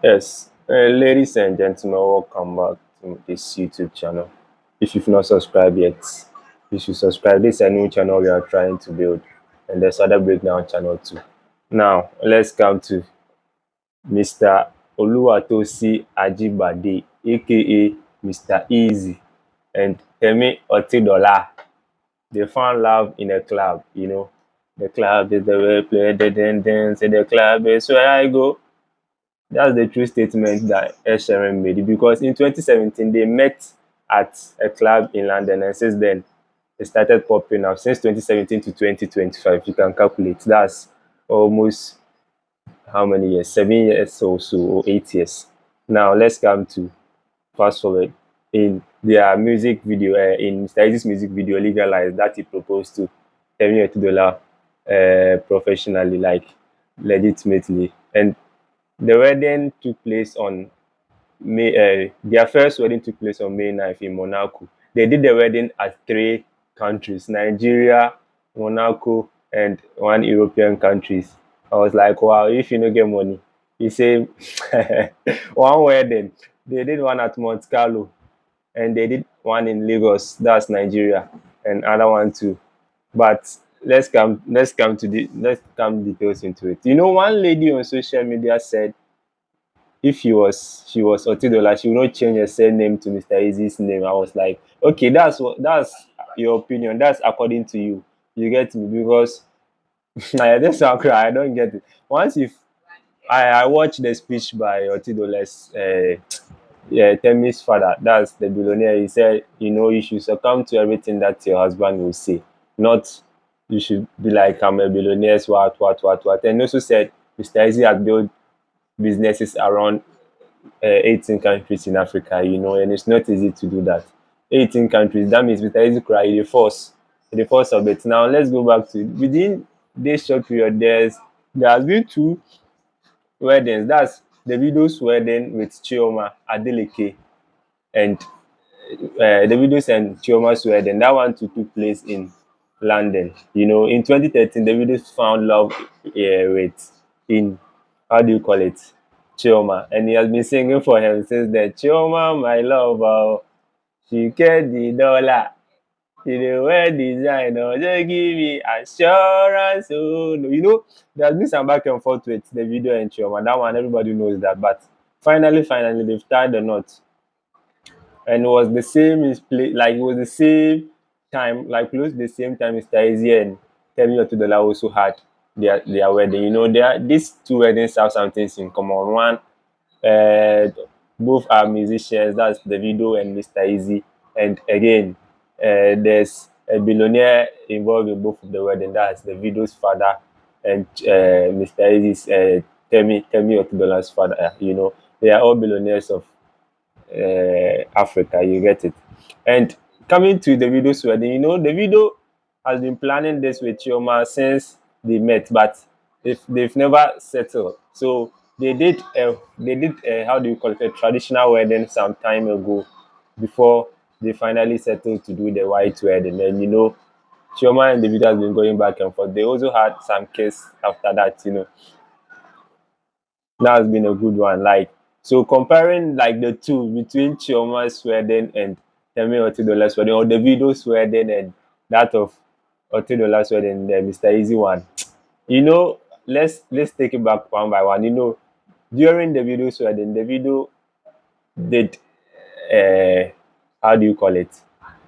Yes, ladies and gentlemen, welcome back to this YouTube channel. If you've not subscribed yet, you should subscribe. This is a new channel we are trying to build, and there's other breakdown channel too. Now, let's come to Mr. Oluwatosi Ajibade, aka Mr. Eazi, and temi otedola. They found love in a club, The club is the way play the dance, the club is where I go. That's the true statement that Ed Sheeran made because in 2017 they met at a club in London, and since then they started popping up. Since 2017 to 2025, you can calculate. That's almost how many years? 7 years or so, or 8 years. Now let's come to fast forward in their music video, in Mr. Eazi's music video, Legalized, that he proposed to Temi Otedola professionally, like legitimately. And the wedding took place on their first wedding took place on May 9th in Monaco. They did the wedding at three countries: Nigeria, Monaco, and one European countries. I was like, wow, if you no get money. He said one wedding. They did one at Monte Carlo, and they did one in Lagos, that's Nigeria, and other one too. But let's come details into it. One lady on social media said if she was Otedola, she would not change her surname to Mr. Easy's name. I was like, okay, that's your opinion. That's according to you. You get me? Because this sound cry. I don't get it. Once if I watched the speech by Otedola's yeah, Temi's father, that's the billionaire. He said, you should succumb to everything that your husband will say. Not you should be like I'm a billionaire, what. And he also said Mr. Easy had built businesses around 18 countries in Africa, and it's not easy to do that. 18 countries, that means with easy cry, the force of it. Now let's go back to it. Within this short period, there has been two weddings. That's Davido's wedding with Chioma Adeleke and Davido's and Chioma's wedding. That one too took place in London. In 2013, Davido found love with in how do you call it, Chioma, and he has been singing for him since then. Chioma, my love, she get the dollar. She dey wear design, just give me assurance. Oh no, there's been some back and forth with the video and Chioma. That one everybody knows that, but finally they've tied the knot, and it was the same like it was the same time, like close to the same time Mr. Easy and Temi Otedola also had their wedding. These two weddings have some things in common. One, uh, both are musicians. That's Davido and Mr. Easy. And again, there's a billionaire involved in both of the wedding. That's Davido's father and Mr. Easy's Temi Otedola's father. They are all billionaires of Africa. You get it. And coming to Davido's wedding, Davido has been planning this with Chioma since they met, but they've never settled. So they did how do you call it, a traditional wedding some time ago before they finally settled to do the white wedding. And Chioma and Davido has been going back and forth. They also had some kids after that. That has been a good one. Like, so comparing like the two between Chioma's wedding and Temi Otedola's wedding, or Davido's wedding and that of Otedola's wedding, the Mr. Easy one. Let's take it back one by one. During Davido's wedding, Davido did how do you call it?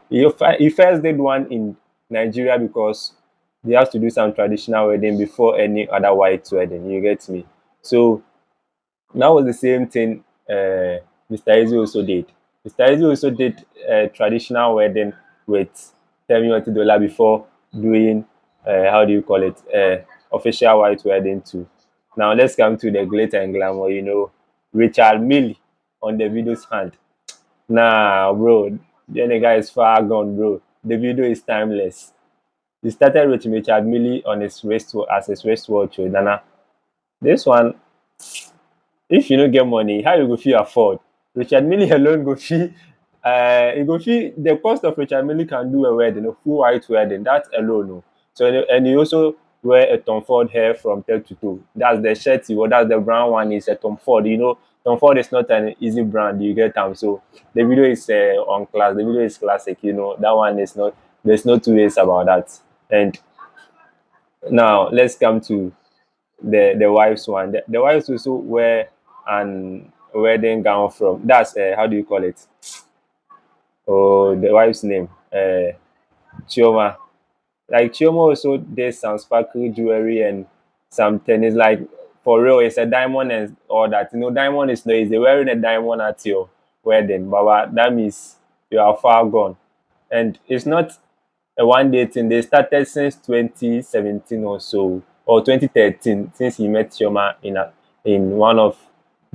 He first did one in Nigeria because they have to do some traditional wedding before any other white wedding. You get me? So that was the same thing Mr. Easy also did. Mr. Easy also did a traditional wedding with Temi Otedola before doing, how do you call it, official white wedding too. Now let's come to the glitter and glamour, Richard Mille on the video's hand. Nah, bro, the guy is far gone, bro. The video is timeless. He started with Richard Mille on his as his wristwatch. Nana, this one, if you don't get money, how you go fit afford? Richard Mille alone go fit. You go fit the cost of Richard Mille can do a wedding, a full white wedding. That alone. No. So and he also wear a Tom Ford hair from head to toe. That's the shirt he wore. That's the brown one. Is a Tom Ford. You know, Tom Ford is not an easy brand. You get them. So the video is on class. The video is classic. You know, that one is not. There's no two ways about that. And now let's come to the wife's one. The wife's also wear an wedding gown from. That's how do you call it? Oh, the wife's name. Chioma. Like Chioma also did some sparkly jewelry and some tennis. Like for real, it's a diamond and all that. You know, diamond is no easy. Wearing a diamond at your wedding, Baba, that means you are far gone. And it's not a one day thing. They started since 2017 or so, or 2013, since he met Chioma in one of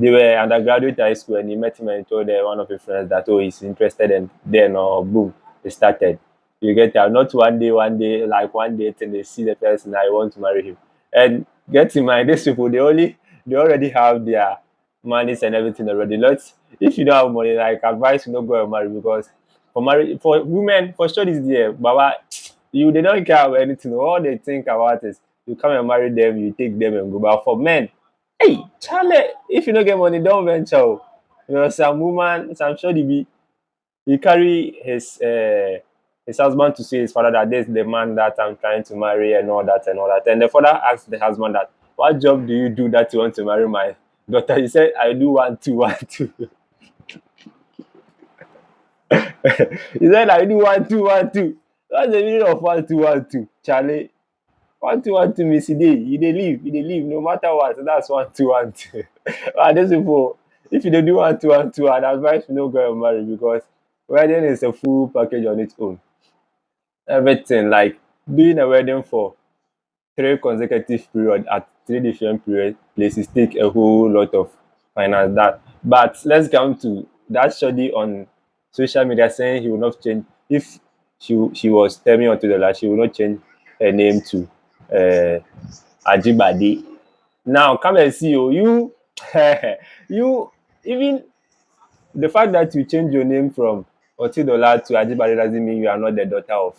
they were undergraduate high school, and he met him and told one of his friends that oh he's interested, and then boom, they started. You get that? Not one day, like one day till they see the person I want to marry him. And get in mind, these people they already have their monies and everything already. Not if you don't have money, like advice you not go and marry because for marriage for women for sure this year, Baba, you they don't care about anything. All they think about is you come and marry them, you take them and go. But for men, hey, Charlie, if you don't get money, don't venture. Oh. You know, some woman, some sure he carry his husband to see his father that this is the man that I'm trying to marry and all that and all that. And the father asked the husband that, what job do you do that you want to marry my daughter? He said, I do 1 2 1 2. He said, I do 1 2 1 2. That's the meaning of 1 2 1 2. Charlie, 1 2 1 2 means he dey live no matter what. So that's 1 2 1 2. And these people, if you dey do 1 2 1 2, I'd advise you no go and marry because wedding is a full package on its own. Everything like doing a wedding for 3 consecutive periods at 3 different places take a whole lot of finance. That, but let's come to that study on social media saying he will not change if she was temi otedola, she will not change her name to uh, Ajibade. Now come and see you you even the fact that you change your name from Otedola to Ajibade doesn't mean you are not the daughter of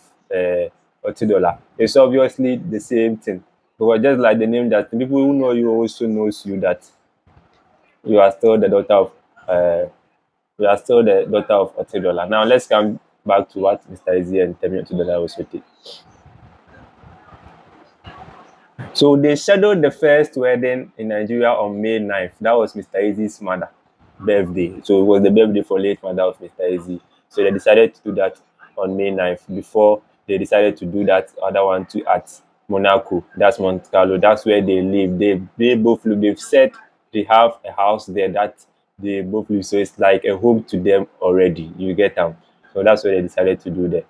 Otedola. It's obviously the same thing. Because just like the name that people who know you also knows you that you are still the daughter of uh, you are still the daughter of Otedola. Now let's come back to what Mr. Eazi and Temi Otedola was with. So they scheduled the first wedding in Nigeria on May 9th. That was Mr. Eazi's mother birthday. So it was the birthday for late mother of Mr. Eazi. So they decided to do that on May 9th before they decided to do that other one too at Monaco. That's Monte Carlo. That's where they live. They both live. They've said they have a house there that they both live. So it's like a home to them already. You get them. So that's where they decided to do the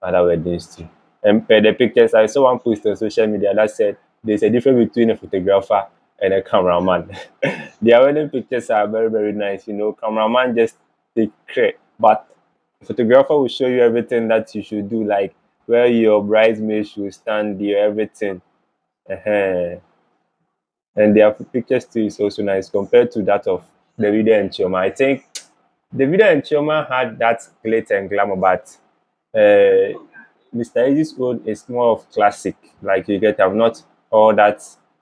other weddings too. And per the pictures, I saw one post on social media that said there's a difference between a photographer and a cameraman. Their wedding pictures are very, very nice. You know, cameraman just take credit, but photographer will show you everything that you should do, like where your bridesmaid should stand, your everything. uh And their pictures too is also nice compared to that of Davido and Chioma. I think Davido and Chioma had that glitter and glamour, but Mr. Easy's own is more of classic. Like you get, I'm not all that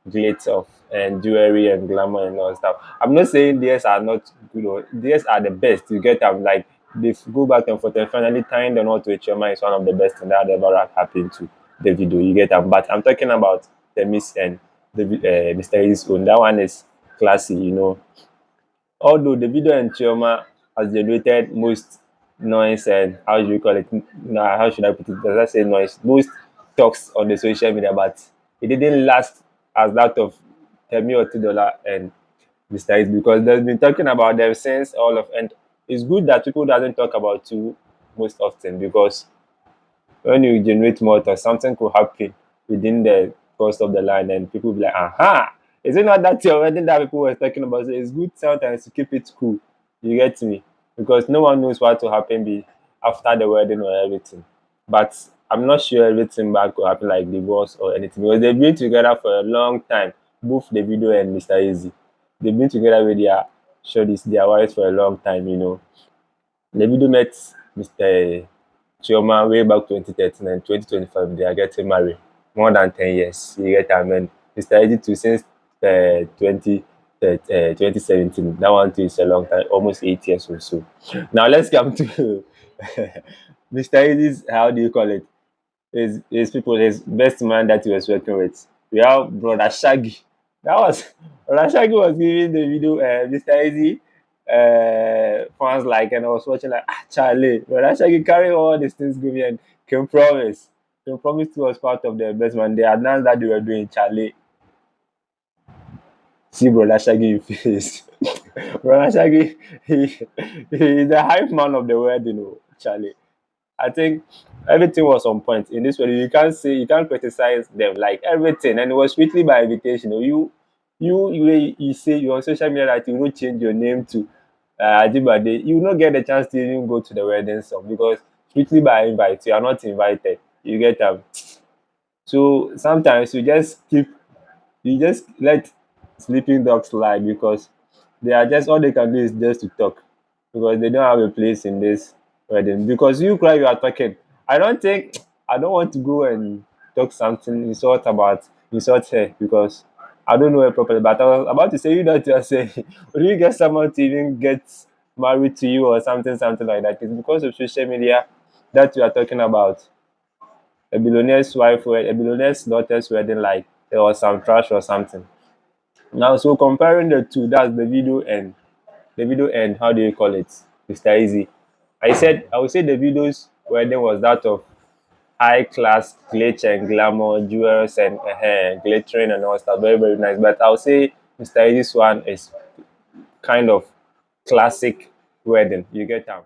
glitter of and jewelry and glamour and all stuff. I'm not saying theirs are not good or theirs are the best. You get, I'm like they go back and forth and finally tying the knot with Chioma is one of the best thing that ever happened to the video. You get that, but I'm talking about the Miss and the Mr. Easy's own. That one is classy, you know. Although the video and Chioma has generated most noise and how do you call it? Nah, how should I put it? Does I say noise? Most talks on the social media, but it didn't last as that of Temi Otedola and Mr. Is because they've been talking about them since all of and it's good that people doesn't talk about you most often because when you generate more talk, something could happen within the course of the line and people be like, aha, is it not that your wedding that people were talking about? So it's good sometimes to keep it cool. You get me? Because no one knows what will happen after the wedding or everything. But I'm not sure everything back will happen like divorce or anything because they've been together for a long time, both Davido and Mr. Easy. They've been together with their wives for a long time, you know. Davido met Mr. Chioma way back 2013 and 2025 they are getting married. more than 10 years. You get I mean, Mr. Eddie too since 2017. That one too is a long time, almost 8 years or so. Now let's come to Mr. Eddie's, how do you call it? His people, his best man that he was working with. We have Brother Shaggy. That was Brother Shaggy was giving the video Mr. Eddie fans like, and I was watching like, Charlie, Brother Shaggy carry all these things go me and can promise. Can promise to us part of the best man. They announced that they were doing Charlie. See Brother Shaggy in face. Brother Shaggy, he's the hype man of the wedding, Charlie. I think everything was on point in this way. You can't criticize them like everything, and it was strictly by invitation. You say you're on social media that you don't change your name to Ajibade. You will not get the chance to even go to the wedding song because strictly by invite. You are not invited. You get so sometimes you just let sleeping dogs lie because they are just all they can do is just to talk because they don't have a place in this wedding. Because you cry, you are talking. I don't think I don't want to go and talk something insult her because I don't know her properly. But I was about to say you that you are saying, will you get someone to even get married to you or something like that? It's because of social media that you are talking about a billionaire's wife or a billionaire's daughter's wedding like there was some trash or something. Now, so comparing the two, that's the video and how do you call it, Mr. Easy. I would say the video's wedding was that of high class glitch and glamour, jewels and glittering and all stuff, very very nice. But I would say Mr. Easy's one is kind of classic wedding. You get them.